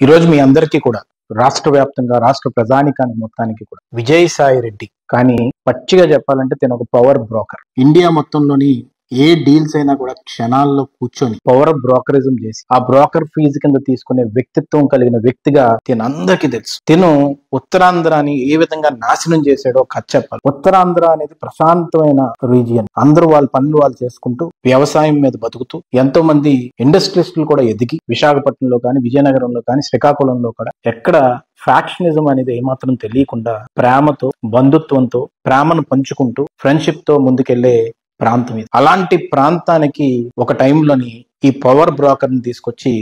ఈ రోజు మీ అందరికీ కూడా రాష్ట్ర వ్యాప్తంగా రాష్ట్ర ప్రజానికానికి మొత్తానికి కూడా విజయసాయి రెడ్డి కానీ పచ్చిగా చెప్పాలంటే తను ఒక పవర్ బ్రోకర్. ఇండియా మొత్తంలోని ఏ డీల్స్ అయినా కూడా క్షణాల్లో కూర్చొని పవర్ బ్రోకరిజం చేసి ఆ బ్రోకర్ ఫీజు కింద తీసుకునే వ్యక్తిత్వం కలిగిన వ్యక్తిగా అందరికీ తెలుసు. తిను ఉత్తరాంధ్రాని ఏ విధంగా నాశనం చేశాడో కథ చెప్పాలి. ఉత్తరాంధ్ర అనేది ప్రశాంతమైన రీజియన్. అందరూ వాళ్ళ పనులు వాళ్ళు చేసుకుంటూ వ్యవసాయం మీద బతుకుతూ ఎంతో మంది ఇండస్ట్రియలిస్టులు కూడా ఎదిగి విశాఖపట్నంలో కానీ విజయనగరంలో కానీ శ్రీకాకుళంలో కూడా ఎక్కడ ఫ్యాక్షనిజం అనేది ఏమాత్రం తెలియకుండా ప్రేమతో బంధుత్వంతో ప్రేమను పంచుకుంటూ ఫ్రెండ్షిప్ తో ముందుకెళ్లే ప్రాంతం ఇది. అలాంటి ప్రాంతానికి ఒక టైంలోని ఈ పవర్ బ్రోకర్ ని తీసుకొచ్చి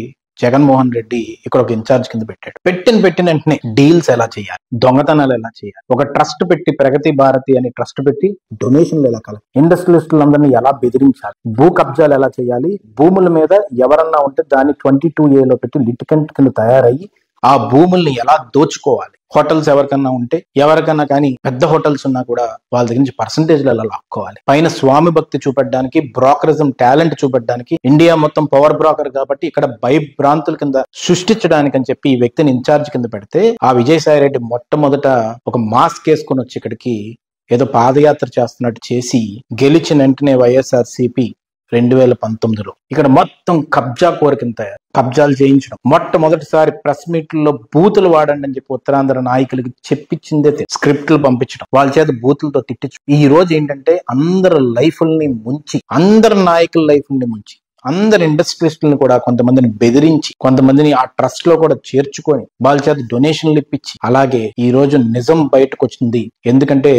జగన్మోహన్ రెడ్డి ఇక్కడ ఒక ఇన్ఛార్జ్ కింద పెట్టాడు. పెట్టిన వెంటనే డీల్స్ ఎలా చేయాలి, దొంగతనాలు ఎలా చేయాలి, ఒక ట్రస్ట్ పెట్టి ప్రగతి భారతి అనే ట్రస్ట్ పెట్టి డొనేషన్లు ఎలా కలగాలి, ఇండస్ట్రియలిస్టులందరినీ ఎలా బెదిరించాలి, భూ కబ్జాలు ఎలా చేయాలి, భూముల మీద ఎవరన్నా ఉంటే దాన్ని 22A లో పెట్టి లిటికెంట్ కింద తయారయ్యి ఆ భూముల్ని ఎలా దోచుకోవాలి, హోటల్స్ ఎవరికన్నా ఉంటే ఎవరికన్నా కానీ పెద్ద హోటల్స్ ఉన్నా కూడా వాళ్ళ దగ్గర నుంచి పర్సంటేజ్లు ఎలా లాక్కోవాలి, పైన స్వామి భక్తి చూపెట్టడానికి బ్రోకరిజం టాలెంట్ చూపెట్టడానికి ఇండియా మొత్తం పవర్ బ్రోకర్ కాబట్టి ఇక్కడ భయభ్రాంతుల కింద సృష్టించడానికి అని చెప్పి ఈ వ్యక్తిని ఇన్ఛార్జ్ కింద పెడితే ఆ విజయసాయి రెడ్డి మొట్టమొదట ఒక మాస్క్ వేసుకుని వచ్చి ఇక్కడికి ఏదో పాదయాత్ర చేస్తున్నట్టు చేసి గెలిచిన వెంటనే వైఎస్ఆర్సీపీ 2019లో ఇక్కడ మొత్తం కబ్జా కోరికింత కబ్జాలు చేయించడం, మొట్టమొదటిసారి ప్రెస్ మీట్లలో బూతులు వాడండి అని చెప్పి ఉత్తరాంధ్ర నాయకులకి చెప్పించిందే స్క్రిప్ట్లు పంపించడం, వాళ్ళ చేత బూతులతో తిట్టించడం. ఈ రోజు ఏంటంటే అందరి లైఫ్ని ముంచి, అందరి నాయకుల లైఫ్ని ముంచి, అందరి ఇండస్ట్రియలిస్టులను కూడా కొంతమందిని బెదిరించి కొంతమందిని ఆ ట్రస్ట్ లో కూడా చేర్చుకొని వాళ్ళ చేత డొనేషన్లు ఇప్పించి, అలాగే ఈ రోజు నిజం బయటకు వచ్చింది. ఎందుకంటే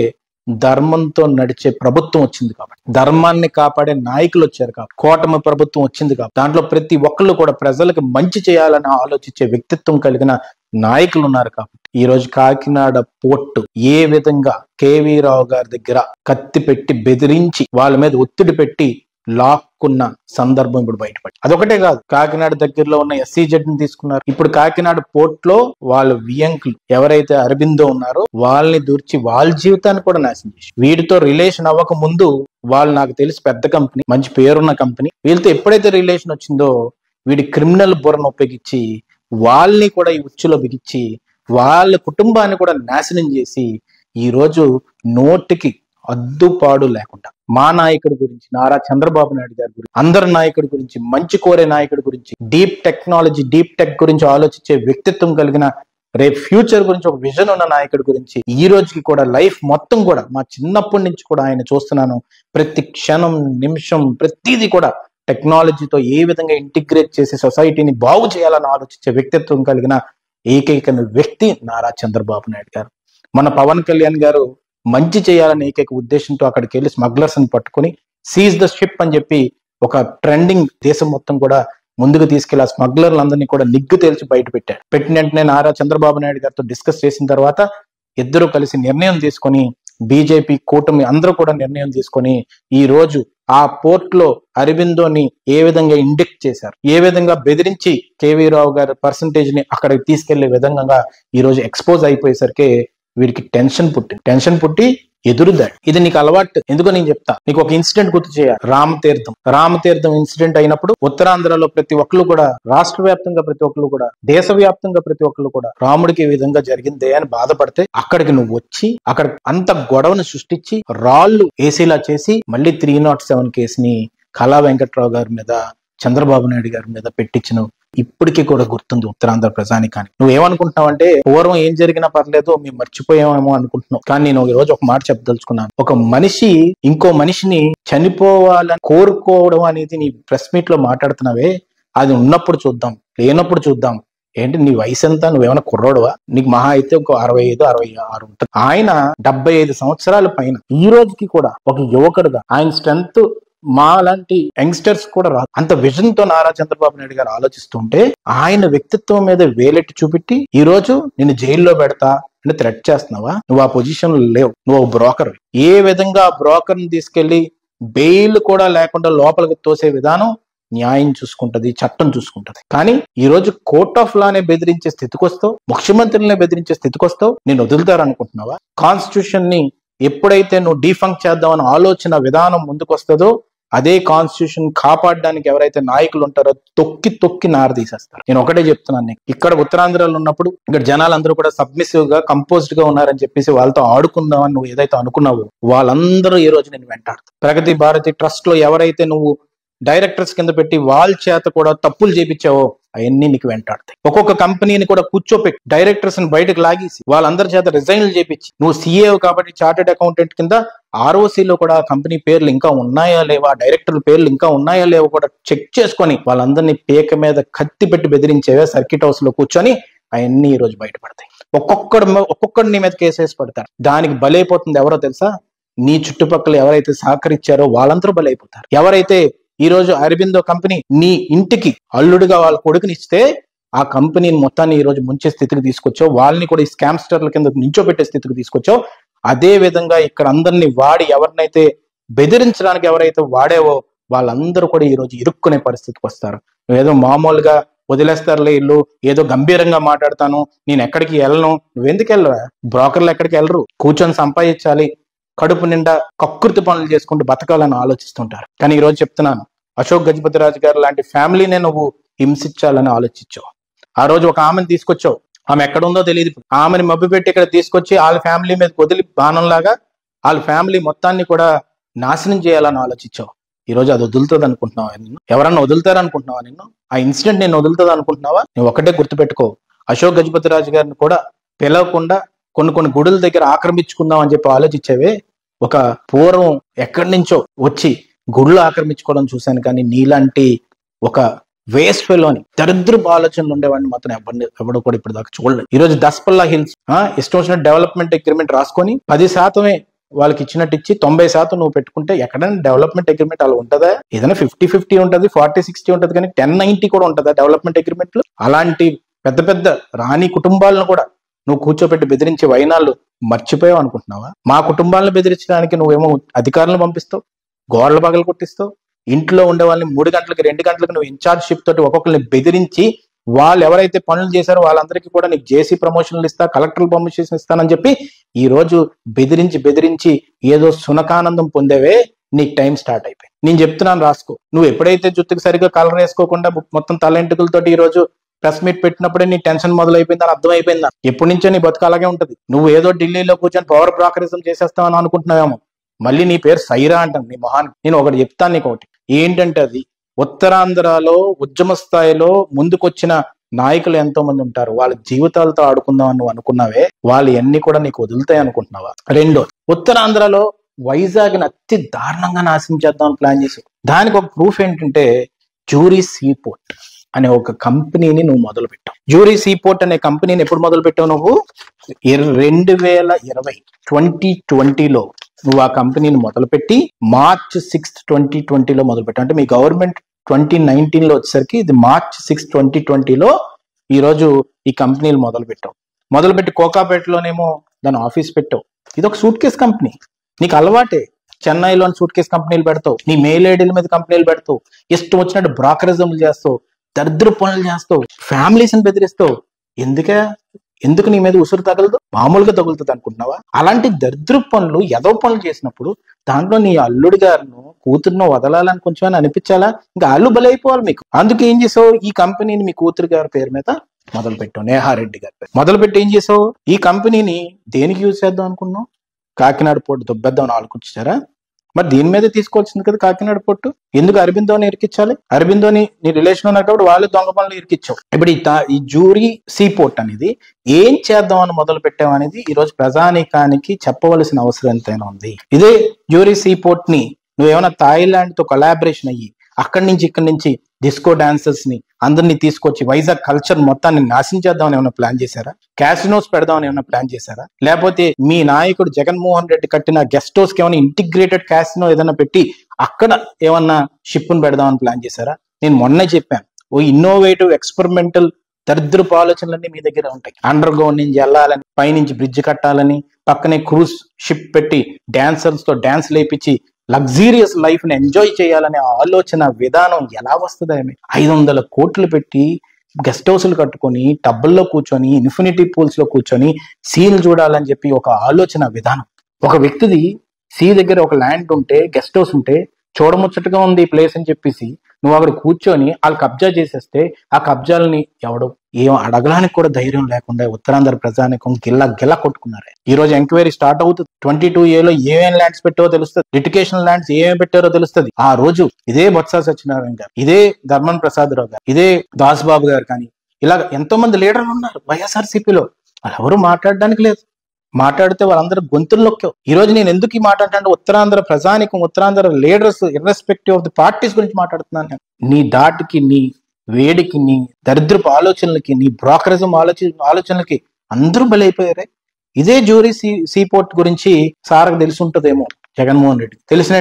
ధర్మంతో నడిచే ప్రభుత్వం వచ్చింది కాబట్టి, ధర్మాన్ని కాపాడే నాయకులు వచ్చారు కాబట్టి, కూటమి ప్రభుత్వం వచ్చింది కాబట్టి, దాంట్లో ప్రతి ఒక్కళ్ళు కూడా ప్రజలకు మంచి చేయాలని ఆలోచించే వ్యక్తిత్వం కలిగిన నాయకులు ఉన్నారు కాబట్టి ఈ రోజు కాకినాడ పోర్టు ఏ విధంగా కేవీ రావు గారి దగ్గర కత్తి పెట్టి బెదిరించి వాళ్ళ మీద ఒత్తిడి పెట్టి లాక్కున్న సందర్భం ఇప్పుడు బయటపడి, అదొకటే కాదు, కాకినాడ దగ్గరలో ఉన్న SEZ ని తీసుకున్నారు. ఇప్పుడు కాకినాడ పోర్ట్ లో వాళ్ళ వియంకులు ఎవరైతే అరబిందో ఉన్నారో వాళ్ళని దూర్చి వాళ్ళ జీవితాన్ని కూడా నాశనం చేసి, వీటితో రిలేషన్ అవ్వక ముందు వాళ్ళు నాకు తెలిసి పెద్ద కంపెనీ, మంచి పేరున్న కంపెనీ, వీళ్ళతో ఎప్పుడైతే రిలేషన్ వచ్చిందో వీడి క్రిమినల్ బుర్రను ఉపయోగించి వాళ్ళని కూడా ఈ ఉచ్చులో బిగించి వాళ్ళ కుటుంబాన్ని కూడా నాశనం చేసి ఈ రోజు నోటికి అద్దుపాడు లేకుండా మా నాయకుడి గురించి, నారా చంద్రబాబు నాయుడు గారి గురించి, అందరి నాయకుడి గురించి, మంచి కోరే నాయకుడి గురించి, డీప్ టెక్నాలజీ డీప్ టెక్ గురించి ఆలోచించే వ్యక్తిత్వం కలిగిన రేపు ఫ్యూచర్ గురించి ఒక విజన్ ఉన్న నాయకుడి గురించి ఈ రోజుకి కూడా లైఫ్ మొత్తం కూడా మా చిన్నప్పటి నుంచి కూడా ఆయన చూస్తున్నాను. ప్రతి క్షణం నిమిషం ప్రతిదీ కూడా టెక్నాలజీతో ఏ విధంగా ఇంటిగ్రేట్ చేసి సొసైటీని బాగు చేయాలని ఆలోచించే వ్యక్తిత్వం కలిగిన ఏకైక వ్యక్తి నారా చంద్రబాబు నాయుడు గారు. మన పవన్ కళ్యాణ్ గారు మంచి చేయాలని ఏకైక ఉద్దేశంతో అక్కడికి వెళ్ళి స్మగ్లర్స్ ని పట్టుకుని సీజ్ ద షిప్ అని చెప్పి ఒక ట్రెండింగ్ దేశం మొత్తం కూడా ముందుకు తీసుకెళ్లి ఆ స్మగ్లర్లందరినీ కూడా నిగ్గు తేల్చి బయట పెట్టారు. పెట్టిన వెంటనే నారా చంద్రబాబు నాయుడు గారితో డిస్కస్ చేసిన తర్వాత ఇద్దరు కలిసి నిర్ణయం తీసుకొని బీజేపీ కూటమి అందరూ కూడా నిర్ణయం తీసుకొని ఈ రోజు ఆ పోర్ట్ లో అరబిందోని ఏ విధంగా ఇండెక్ట్ చేశారు, ఏ విధంగా బెదిరించి కేవీ రావు గారి పర్సంటేజ్ ని అక్కడికి తీసుకెళ్లే విధంగా ఈ రోజు ఎక్స్పోజ్ అయిపోయేసరికి వీడికి టెన్షన్ పుట్టి ఎదురుదాడు. ఇది నీకు అలవాటు ఎందుకో నేను చెప్తా. నీకు ఒక ఇన్సిడెంట్ గుర్తు చేయాలి. రామతీర్థం ఇన్సిడెంట్ అయినప్పుడు ఉత్తరాంధ్రలో ప్రతి ఒక్కరు కూడా, రాష్ట్ర వ్యాప్తంగా ప్రతి ఒక్కరు కూడా, దేశవ్యాప్తంగా ప్రతి ఒక్కరు కూడా రాముడికి ఈ విధంగా జరిగిందే అని బాధపడితే అక్కడికి నువ్వు వచ్చి అక్కడ అంత గొడవను సృష్టించి రాళ్లు ఏసీలా చేసి మళ్ళీ 307 కేసుని కళా వెంకట్రావు గారి మీద, చంద్రబాబు నాయుడు గారి మీద పెట్టించిన ఇప్పటికీ కూడా గుర్తుంది ఉత్తరాంధ్ర ప్రజానికానికి. నువ్వేమనుకుంటున్నావు అంటే పూర్వం ఏం జరిగినా పర్లేదు మేము మర్చిపోయామేమో అనుకుంటున్నావు. కానీ నేను ఈ రోజు ఒక మాట చెప్పదలుచుకున్నాను. ఒక మనిషి ఇంకో మనిషిని చనిపోవాలని కోరుకోవడం అనేది నీ ప్రెస్ మీట్ లో మాట్లాడుతున్నావే, అది ఉన్నప్పుడు చూద్దాం, లేనప్పుడు చూద్దాం. ఏంటి నీ వయసు ఎంత? నువ్వేమైనా కుర్రోడువా? నీకు మహా అయితే ఒక 65, 66 ఉంటుంది. ఆయన 75 సంవత్సరాల పైన ఈ రోజుకి కూడా ఒక యువకుడుగా ఆయన స్ట్రెంత్ మా లాంటి యంగ్స్టర్స్ కూడా రాదు. అంత విజన్ తో నారా చంద్రబాబు నాయుడు గారు ఆలోచిస్తుంటే ఆయన వ్యక్తిత్వం మీద వేలెట్టి చూపెట్టి ఈ రోజు నిన్ను జైల్లో పెడతా అని థ్రెట్ చేస్తున్నావా? నువ్వు ఆ పొజిషన్ లో లేవు, నువ్వు బ్రోకర్. ఏ విధంగా బ్రోకర్ ని తీసుకెళ్లి బెయిల్ కూడా లేకుండా లోపలికి తోసే విధానం న్యాయం చూసుకుంటది, చట్టం చూసుకుంటది. కానీ ఈ రోజు కోర్ట్ ఆఫ్ లానే బెదిరించే స్థితికి వస్తావు, ముఖ్యమంత్రులనే బెదిరించే స్థితికి వస్తావు. నేను వదులుతారనుకుంటున్నావా? కాన్స్టిట్యూషన్ ని ఎప్పుడైతే నువ్వు డీఫంక్ చేద్దామని ఆలోచన విధానం ముందుకు వస్తుందో అదే కాన్స్టిట్యూషన్ కాపాడడానికి ఎవరైతే నాయకులు ఉంటారో తొక్కి తొక్కి నార తీసేస్తారు. నేను ఒకటే చెప్తున్నాను నీకు, ఇక్కడ ఉత్తరాంధ్రలో ఉన్నప్పుడు ఇక్కడ జనాలందరూ కూడా సబ్మిసివ్ గా కంపోజ్డ్ గా ఉన్నారని చెప్పేసి వాళ్ళతో ఆడుకుందామని నువ్వు ఏదైతే అనుకున్నావో వాళ్ళందరూ ఈ రోజు నేను వెంటాడుతారు. ప్రగతి భారతి ట్రస్ట్ లో ఎవరైతే నువ్వు డైరెక్టర్స్ కింద పెట్టి వాళ్ళ చేత కూడా తప్పులు చేపించావో అవన్నీ నీకు వెంటాడతాయి. ఒక్కొక్క కంపెనీని కూడా కూర్చోపెట్టి డైరెక్టర్స్ ని బయటకు లాగేసి వాళ్ళందరి చేత రిజైన్లు చేపించి, నువ్వు సీఏ కాబట్టి చార్టెడ్ అకౌంటెంట్ కింద ఆర్ఓసీలో కూడా కంపెనీ పేర్లు ఇంకా ఉన్నాయా లేవా, డైరెక్టర్ల పేర్లు ఇంకా ఉన్నాయా లేవో కూడా చెక్ చేసుకొని వాళ్ళందరినీ పేక మీద కత్తి పెట్టి బెదిరించేవే సర్కిట్ హౌస్ లో కూర్చొని అవన్నీ ఈ రోజు బయటపడతాయి. ఒక్కొక్కడు నీ మీద కేసేసి పడతారు. దానికి బలైపోతుంది ఎవరో తెలుసా? నీ చుట్టుపక్కల ఎవరైతే సహకరించారో వాళ్ళందరూ బలైపోతారు. ఎవరైతే ఈ రోజు అరబిందో కంపెనీ నీ ఇంటికి అల్లుడుగా వాళ్ళ కొడుకుని ఇస్తే ఆ కంపెనీని మొత్తాన్ని ఈ రోజు ముంచే స్థితికి తీసుకొచ్చావు, వాళ్ళని కూడా ఈ స్కామ్స్టర్ల కింద నించోబెట్టే స్థితికి తీసుకొచ్చావు. అదే విధంగా ఇక్కడ అందరినీ వాడి ఎవరినైతే బెదిరించడానికి ఎవరైతే వాడేవో వాళ్ళందరూ కూడా ఈ రోజు ఇరుక్కునే పరిస్థితికి వస్తారు. ఏదో మామూలుగా వదిలేస్తారులే ఇల్లు, ఏదో గంభీరంగా మాట్లాడతాను, నేను ఎక్కడికి వెళ్ళను. నువ్వెందుకు వెళ్ళరా? బ్రోకర్లు ఎక్కడికి వెళ్ళరు, కూర్చొని సంపాదించాలి, కడుపు నిండా కకృతి పనులు చేసుకుంటూ బతకాలని ఆలోచిస్తుంటారు. కానీ ఈ రోజు చెప్తున్నాను, అశోక్ గజపతిరాజు గారు లాంటి ఫ్యామిలీనే నువ్వు హింసించాలని ఆలోచించావు. ఆ రోజు ఒక ఆమెను తీసుకొచ్చావు, ఆమె ఎక్కడ ఉందో తెలియదు, ఆమెని మబ్బు పెట్టి ఇక్కడ తీసుకొచ్చి వాళ్ళ ఫ్యామిలీ మీద వదిలి బాణంలాగా వాళ్ళ ఫ్యామిలీ మొత్తాన్ని కూడా నాశనం చేయాలని ఆలోచించావు. ఈ రోజు అది వదులుతుంది అనుకుంటున్నావా? నిన్ను ఎవరన్నా వదులుతారు అనుకుంటున్నావా? నిన్ను ఆ ఇన్సిడెంట్ నేను వదులుతుంది అనుకుంటున్నావా? నువ్వు ఒకటే గుర్తుపెట్టుకో, అశోక్ గజపతిరాజు గారిని కూడా పిలవకుండా కొన్ని గుడుల దగ్గర ఆక్రమించుకుందాం అని చెప్పి ఆలోచించేవే. ఒక పూర్వం ఎక్కడి నుంచో వచ్చి గుళ్ళు ఆక్రమించుకోవడం చూశాను, కానీ నీలాంటి ఒక వేస్ట్ ఫెలోని దరిద్రపు ఆలోచనలు ఉండేవాడిని మాత్రం ఎవడు కూడా ఇప్పుడు దాకా చూడలేదు. ఈ రోజు దస్పల్లా హిల్స్ ఇష్టం వచ్చిన డెవలప్మెంట్ అగ్రిమెంట్ రాసుకొని 10% వాళ్ళకి ఇచ్చినట్టు ఇచ్చి 90% నువ్వు పెట్టుకుంటే ఎక్కడైనా డెవలప్మెంట్ అగ్రిమెంట్ అలా ఉంటుందా? ఏదైనా 50-50 ఉంటుంది, 40-60 ఉంటుంది, కానీ 10-90 కూడా ఉంటుందా డెవలప్మెంట్ అగ్రిమెంట్లు? అలాంటి పెద్ద పెద్ద రాణి కుటుంబాలను కూడా నువ్వు కూర్చోబెట్టి బెదిరించే వైనాలు మర్చిపోయావు అనుకుంటున్నావా? మా కుటుంబాలను బెదిరించడానికి నువ్వేమో అధికారులను పంపిస్తావు, గోడల పగలు కొట్టిస్తావు, ఇంట్లో ఉండే వాళ్ళని 3 గంటలకి 2 గంటలకు నువ్వు ఇన్ఛార్జ్షిప్ తోటి ఒక్కొక్కరిని బెదిరించి వాళ్ళు ఎవరైతే పనులు చేశారో వాళ్ళందరికీ కూడా నీకు జేసీ ప్రమోషన్లు ఇస్తా, కలెక్టర్ ప్రమోషన్ ఇస్తానని చెప్పి ఈ రోజు బెదిరించి ఏదో సునకానందం పొందేవే, నీకు టైం స్టార్ట్ అయిపోయింది. నేను చెప్తున్నాను రాసుకో. నువ్వు ఎప్పుడైతే జుత్తుకు సరిగ్గా కలర్ వేసుకోకుండా మొత్తం తలెంటుకలతోటి ఈ రోజు ప్రెస్ మీట్ పెట్టినప్పుడే నీ టెన్షన్ మొదలైపోయిందని అర్థమైపోయిందా? ఎప్పటి నుంచో నీ బతుకు అలాగే ఉంటది. నువ్వు ఏదో ఢిల్లీలో కూర్చొని పవర్ బ్రోకరిజం చేసేస్తావని అనుకుంటున్నావేమో. మళ్ళీ నీ పేరు సైరా అంటాను నీ మొహాన్ని. నేను ఒకటి చెప్తాను నీకు, ఒకటి ఏంటంటే అది ఉత్తరాంధ్రలో ఉద్యమ స్థాయిలో ముందుకొచ్చిన నాయకులు ఎంతో మంది ఉంటారు. వాళ్ళ జీవితాలతో ఆడుకుందాం అని నువ్వు అనుకున్నావే, వాళ్ళు ఎన్ని కూడా నీకు వదులుతాయి అనుకుంటున్నావా? రెండో, ఉత్తరాంధ్రలో వైజాగ్ని అతి దారుణంగా నాశనం చేద్దామని ప్లాన్ చేసావు. దానికి ఒక ప్రూఫ్ ఏంటంటే జ్యూరీ సీపోర్ట్ అనే ఒక కంపెనీని నువ్వు మొదలు పెట్టావు. జ్యూరీ సీపోర్ట్ అనే కంపెనీని ఎప్పుడు మొదలు పెట్టావు? నువ్వు 2020లో నువ్వు ఆ కంపెనీని మొదలుపెట్టి March 6, 2020లో మొదలు పెట్టావు. అంటే మీ గవర్నమెంట్ 2019లో వచ్చేసరికి ఇది March 6, 2020లో ఈ రోజు ఈ కంపెనీలు మొదలుపెట్టి కోకాపేటలోనేమో దాని ఆఫీస్ పెట్టావు. ఇది ఒక సూట్ కేస్ కంపెనీ. నీకు అలవాటే, చెన్నైలోని సూట్ కేస్ కంపెనీలు పెడతావు, నీ మెయిల్ ఐడీల మీద కంపెనీలు పెడతావు, ఇష్టం వచ్చినట్టు బ్రోకరిజంలు చేస్తావు, దరిద్ర పనులు చేస్తావు, ఫ్యామిలీస్ని బెదిరిస్తావు. ఎందుకు నీ మీద ఉసురు తగలదు? మామూలుగా తగులుతుంది అనుకుంటున్నావా? అలాంటి దరిద్ర పనులు, ఎదో పనులు చేసినప్పుడు దాంట్లో నీ అల్లుడి గారిను కూతురును వదలాలని కొంచెం అనిపించాలా? ఇంకా అల్లు బలైపోవాలి మీకు. అందుకే ఏం చేసావు? ఈ కంపెనీని మీ కూతురు గారి పేరు మీద మొదలు పెట్టావు, నేహారెడ్డి గారి పేరు మొదలుపెట్టి ఏం చేసావు? ఈ కంపెనీని దేనికి యూజ్ చేద్దాం అనుకున్నావు? కాకినాడ పోర్టు దొబ్బేద్దాం అని ఆలోచించారా? మరి దీని మీద తీసుకోవాల్సింది కదా కాకినాడ పోర్టు. ఎందుకు అరబిందోని ఇరికించాలి? అరబిందోని నీ రిలేషన్ ఉన్నప్పుడు వాళ్ళు దొంగ పనులు ఇరికించావు. ఇప్పుడు ఈ జ్యూరీ సీపోర్ట్ అనేది ఏం చేద్దామని మొదలు పెట్టామనేది ఈ రోజు ప్రజానీకానికి చెప్పవలసిన అవసరం ఎంతైనా ఉంది. ఇదే జ్యూరీ సీపోర్ట్ ని నువ్వేమైనా థాయిలాండ్ తో కొలాబరేషన్ అయ్యి అక్కడి నుంచి ఇక్కడి నుంచి డిస్కో డాన్సర్స్ ని అందరినీ తీసుకొచ్చి వైజాగ్ కల్చర్ మొత్తాన్ని నాశనం చేద్దామని ఏమైనా ప్లాన్ చేశారా? క్యాసినోస్ పెడదామని ఏమైనా ప్లాన్ చేశారా? లేకపోతే మీ నాయకుడు జగన్మోహన్ రెడ్డి కట్టిన గెస్ట్ హౌస్ కి ఏమైనా ఇంటిగ్రేటెడ్ క్యాసినో ఏదైనా పెట్టి అక్కడ ఏమన్నా షిప్ను పెడదామని ప్లాన్ చేశారా? నేను మొన్నే చెప్పాను, ఓ ఇన్నోవేటివ్ ఎక్స్పెరిమెంటల్ దరిద్రపు ఆలోచనలన్నీ మీ దగ్గర ఉంటాయి. అండర్ గ్రౌండ్ నుంచి వెళ్ళాలని, పైనుంచి బ్రిడ్జ్ కట్టాలని, పక్కనే క్రూజ్ షిప్ పెట్టి డాన్సర్స్ తో డాన్స్ లేపించి లగ్జీరియస్ లైఫ్ ని ఎంజాయ్ చేయాలనే ఆలోచన విధానం ఎలా వస్తుంది? 500 కోట్లు పెట్టి గెస్ట్ హౌస్లు కట్టుకొని టబ్బుల్లో కూర్చొని ఇన్ఫినిటీ పూల్స్ లో కూర్చొని సీన్ చూడాలని చెప్పి ఒక ఆలోచన విధానం. ఒక వ్యక్తిది సీ దగ్గర ఒక ల్యాండ్ ఉంటే, గెస్ట్ హౌస్ ఉంటే చూడముచ్చటగా ఉంది ఈ ప్లేస్ అని చెప్పేసి నువ్వు అక్కడ కూర్చొని వాళ్ళు కబ్జా చేసేస్తే ఆ కబ్జాలని ఎవడు ఏం అడగడానికి కూడా ధైర్యం లేకుండా ఉత్తరాంధ్ర ప్రజానికం గిల్ల కొట్టుకున్నారు. ఈ రోజు ఎంక్వైరీ స్టార్ట్ అవుతుంది. 22A ఏమేం ల్యాండ్స్ పెట్టారో తెలుస్తుంది, లిటికేషన్ ల్యాండ్స్ ఏమేమి పెట్టారో తెలుస్తుంది. ఆ రోజు ఇదే బొత్స సత్యనారాయణ గారు, ఇదే ధర్మన్ ప్రసాద్ రావు గారు, ఇదే దాస్ బాబు గారు కానీ ఇలా ఎంతో మంది లీడర్లు ఉన్నారు వైఎస్ఆర్సీపీలో. వాళ్ళు ఎవరు మాట్లాడడానికి లేదు. మాట్లాడితే వాళ్ళందరూ గొంతుల్లోకి. ఈ రోజు నేను ఎందుకు ఈ మాట్లాడుతుంటే ఉత్తరాంధ్ర ప్రజానికం, Uttarandhra leaders irrespective of the parties గురించి మాట్లాడుతున్నాను. నీ దాటికి, నీ వేడికి, నీ దరిద్రపు ఆలోచనలకి, నీ బ్రోకరిజం ఆలోచనలకి అందరూ బలైపోయారే. ఇదే జ్యూరీ సీపోర్ట్ గురించి సార్కి తెలిసి ఉంటుందేమో జగన్మోహన్ రెడ్డి. తెలిసిన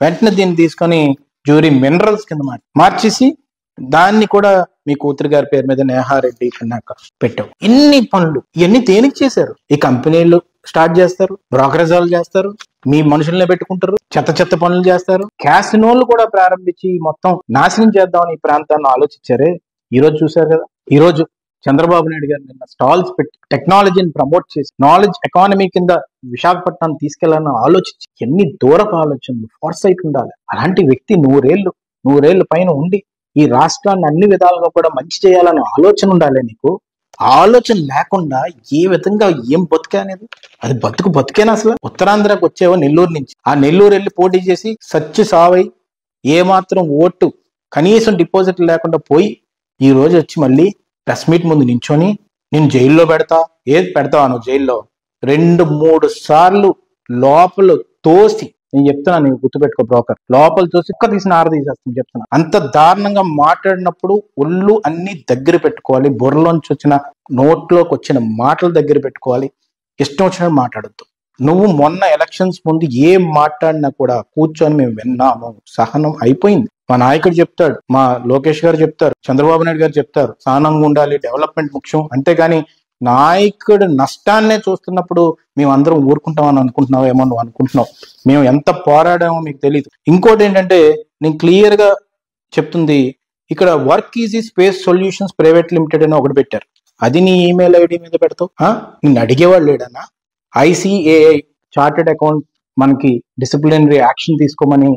వెంటనే దీన్ని తీసుకొని జ్యూరీ మినరల్స్ కింద మార్చేసి దాన్ని కూడా మీ కూతురు గారి పేరు మీద నేహారెడ్డి అన్నాక పెట్టావు. ఇన్ని పనులు ఇవన్నీ దేనికి చేశారు? ఈ కంపెనీలు స్టార్ట్ చేస్తారు, బ్రోకరేజాలు చేస్తారు, మీ మనుషుల్ని పెట్టుకుంటారు, చెత్త పనులు చేస్తారు, క్యాసినోలు కూడా ప్రారంభించి మొత్తం నాశనం చేద్దామని ఈ ప్రాంతాన్ని ఆలోచించారే. ఈ రోజు చూశారు కదా. ఈ రోజు చంద్రబాబు నాయుడు గారు నిన్న స్టాల్స్ పెట్టి టెక్నాలజీని ప్రమోట్ చేసి నాలెడ్జ్ ఎకానమీ కింద విశాఖపట్నాన్ని తీసుకెళ్లాలని ఆలోచించి ఎన్ని దూరపు ఆలోచనలు, ఫోర్సైట్ ఉండాలి. అలాంటి వ్యక్తి నూరేళ్ల పైన ఉండి ఈ రాష్ట్రాన్ని అన్ని విధాలుగా కూడా మంచి చేయాలనే ఆలోచన ఉండాలి నీకు. ఆలోచన లేకుండా ఏ విధంగా ఏం బతుకే అనేది, అది బతుకేనా అసలు? ఉత్తరాంధ్రకు వచ్చేవో నెల్లూరు నుంచి, ఆ నెల్లూరు వెళ్ళి పోటీ చేసి సచ్చి సావై ఏమాత్రం ఓటు కనీసం డిపాజిట్ లేకుండా పోయి ఈ రోజు వచ్చి మళ్ళీ ప్రెస్ మీట్ ముందు నించొని నేను జైల్లో పెడతావు నువ్వు జైల్లో 2-3 సార్లు లోపల తోసి, నేను చెప్తున్నా, నీకు గుర్తుపెట్టుకో బ్రోకర్, లోపల చూసి తీసిన తీసేస్తాను చెప్తున్నా. అంత దారుణంగా మాట్లాడినప్పుడు ఒళ్ళు అన్ని దగ్గర పెట్టుకోవాలి. బుర్రలోంచి వచ్చిన నోట్లోకి వచ్చిన మాటలు దగ్గర పెట్టుకోవాలి. ఇష్టం వచ్చినట్టు మాట్లాడద్దు. నువ్వు మొన్న ఎలక్షన్స్ ముందు ఏం మాట్లాడినా కూడా కూర్చొని మేము విన్నాము, సహనం అయిపోయింది. మా నాయకుడు చెప్తాడు, మా లోకేష్ గారు చెప్తారు, చంద్రబాబు నాయుడు గారు చెప్తారు, సహనంగా ఉండాలి, డెవలప్మెంట్ ముఖ్యం. అంతేగాని నాయకుడు నష్టాన్నే చూస్తున్నప్పుడు మేము అందరం ఊరుకుంటామని అనుకుంటున్నావేమో నువ్వు అనుకుంటున్నావు. మేము ఎంత పోరాడామో మీకు తెలియదు. ఇంకోటి ఏంటంటే నేను క్లియర్ గా చెప్తుంది, ఇక్కడ work easy space solutions private limited అని ఒకటి పెట్టారు. అది నీ ఈమెయిల్ ఐడి మీద పెడతావు? నిన్ను అడిగేవాళ్ళు లేడన్నా? ICAI చార్టెడ్ అకౌంట్ మనకి డిసిప్లినరీ యాక్షన్ తీసుకోమని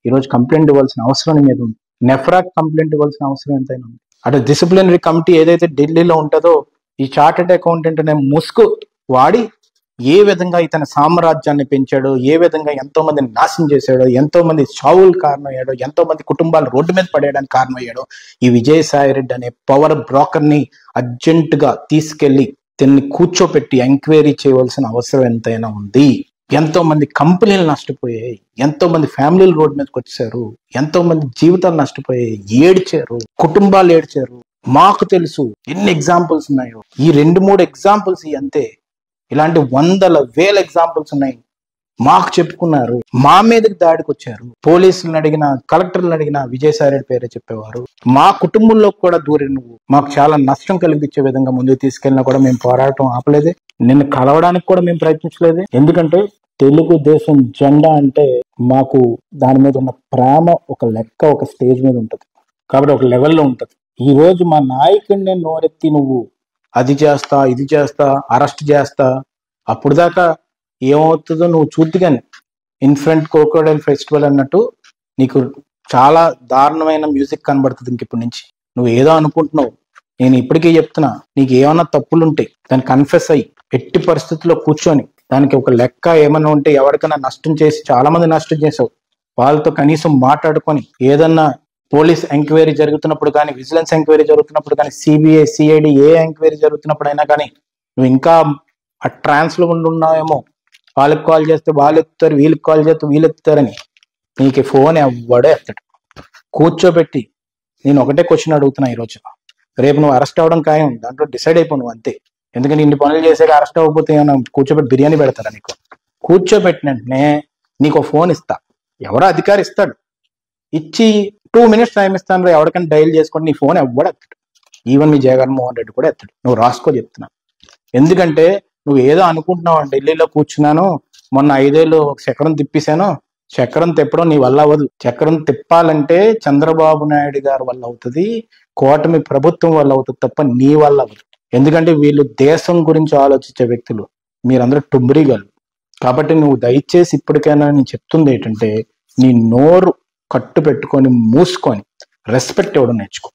ఈరోజు కంప్లైంట్ ఇవ్వాల్సిన అవసరం మీద ఉంది. నెఫ్రాక్ కంప్లైంట్ ఇవ్వాల్సిన అవసరం ఎంతైనా ఉంది. అటు డిసిప్లినరీ కమిటీ ఏదైతే ఢిల్లీలో ఉంటుందో ఈ చార్టెడ్ అకౌంటెంట్ అనే ముసుగు వాడి ఏ విధంగా ఇతని సామ్రాజ్యాన్ని పెంచాడో, ఏ విధంగా ఎంతో మందిని నాశనం చేశాడో, ఎంతో మంది చావులు కారణమయ్యాడో, ఎంతో మంది కుటుంబాలు రోడ్డు మీద పడేయడానికి కారణమయ్యాడో, ఈ విజయసాయి రెడ్డి అనే పవర్ బ్రోకర్ ని అర్జెంట్ గా తీసుకెళ్లి దీన్ని కూర్చోపెట్టి ఎంక్వైరీ చేయవలసిన అవసరం ఎంతైనా ఉంది. ఎంతో మంది కంపెనీలు నష్టపోయాయి, ఎంతో మంది ఫ్యామిలీలు రోడ్డు మీదకి వచ్చారు, ఎంతో మంది జీవితాలు నష్టపోయాయి, ఏడ్చారు, కుటుంబాలు ఏడ్చారు. మాకు తెలుసు ఎన్ని ఎగ్జాంపుల్స్ ఉన్నాయో. ఈ 2-3 ఎగ్జాంపుల్స్ అంతే, ఇలాంటి 100,000 ఎగ్జాంపుల్స్ ఉన్నాయి. మాకు చెప్పుకున్నారు, మా మీదకి దాడికి వచ్చారు. పోలీసులను అడిగినా, కలెక్టర్లను అడిగినా విజయసాయి రెడ్డి పేరే చెప్పేవారు. మా కుటుంబంలో కూడా దూరి నువ్వు మాకు చాలా నష్టం కలిగించే విధంగా ముందుకు తీసుకెళ్ళినా కూడా మేము పోరాటం ఆపలేదే. నిన్ను కలవడానికి కూడా మేము ప్రయత్నించలేదే. ఎందుకంటే తెలుగుదేశం జెండా అంటే మాకు దాని మీద ఉన్న ప్రేమ ఒక లెక్క, ఒక స్టేజ్ మీద ఉంటుంది కాబట్టి ఒక లెవెల్లో ఉంటుంది. ఈ రోజు మా నాయకుడిని నోరెత్తి నువ్వు అది చేస్తా, ఇది చేస్తా, అరెస్ట్ చేస్తా, అప్పుడు దాకా ఏమవుతుందో నువ్వు చూద్దుగాని. ఇన్ఫ్రంట్ క్రోకోడైల్ ఫెస్టివల్ అన్నట్టు నీకు చాలా దారుణమైన మ్యూజిక్ కనబడుతుంది ఇంకిప్పటి నుంచి. నువ్వు ఏదో అనుకుంటున్నావు. నేను ఇప్పటికీ చెప్తున్నా, నీకు ఏమన్నా తప్పులుంటే దాన్ని కన్ఫెస్ అయ్యి ఎట్టి పరిస్థితుల్లో కూర్చొని దానికి ఒక లెక్క ఏమన్నా ఉంటే, ఎవరికైనా నష్టం చేసి చాలా మంది నష్టం చేసావు, వాళ్ళతో కనీసం మాట్లాడుకొని ఏదన్నా పోలీస్ ఎంక్వైరీ జరుగుతున్నప్పుడు కానీ, విజిలెన్స్ ఎంక్వైరీ జరుగుతున్నప్పుడు కానీ, CBI CID ఏ ఎంక్వైరీ జరుగుతున్నప్పుడు అయినా కానీ నువ్వు ఇంకా ఆ ట్రాన్స్ లో ఉన్నావేమో, వాళ్ళకి కాల్ చేస్తే వాళ్ళు ఎత్తుతారు, వీళ్ళకి కాల్ చేస్తే వీళ్ళు ఎత్తుతారని నీకు ఫోన్ ఎవ్వడే ఎత్తాడు. కూర్చోబెట్టి నేను ఒకటే క్వశ్చన్ అడుగుతున్నా ఈరోజు, రేపు నువ్వు అరెస్ట్ అవ్వడం ఖాయం, దాంట్లో డిసైడ్ అయిపో నువ్వు అంతే. ఎందుకంటే ఇన్ని పనులు చేసాక అరెస్ట్ అవ్వకపోతే ఏమన్నా కూర్చోబెట్టి బిర్యానీ పెడతారా నీకు? కూర్చోబెట్టిన వెంటనే నీకు ఫోన్ ఇస్తా, ఎవరో అధికారి ఇస్తాడు, ఇచ్చి 2 minutes టైం ఇస్తాను, ఎవరికైనా డైల్ చేసుకోండి, నీ ఫోన్ ఎవ్వడు ఎత్తాడు. ఈవెన్ మీ జగన్మోహన్ రెడ్డి కూడా ఎత్తాడు. నువ్వు రాసుకో చెప్తున్నా. ఎందుకంటే నువ్వు ఏదో అనుకుంటున్నావు, ఢిల్లీలో కూర్చున్నాను, మొన్న 5 ఏళ్ళు చక్రం తిప్పేశాను, చక్రం తిప్పడం నీ వల్ల అవ్వదు. చక్రం తిప్పాలంటే చంద్రబాబు నాయుడు గారి వల్ల అవుతుంది, కూటమి ప్రభుత్వం వల్ల అవుతుంది తప్ప నీ వల్ల అవ్వదు. ఎందుకంటే వీళ్ళు దేశం గురించి ఆలోచించే వ్యక్తులు, మీరందరూ టుమ్రిగాళ్ళు. కాబట్టి నువ్వు దయచేసి ఇప్పటికైనా నేను చెప్తుంది ఏంటంటే, నీ నోరు కట్టు పెట్టుకొని మూసుకొని రెస్పెక్ట్ ఇవ్వడం నేర్చుకో.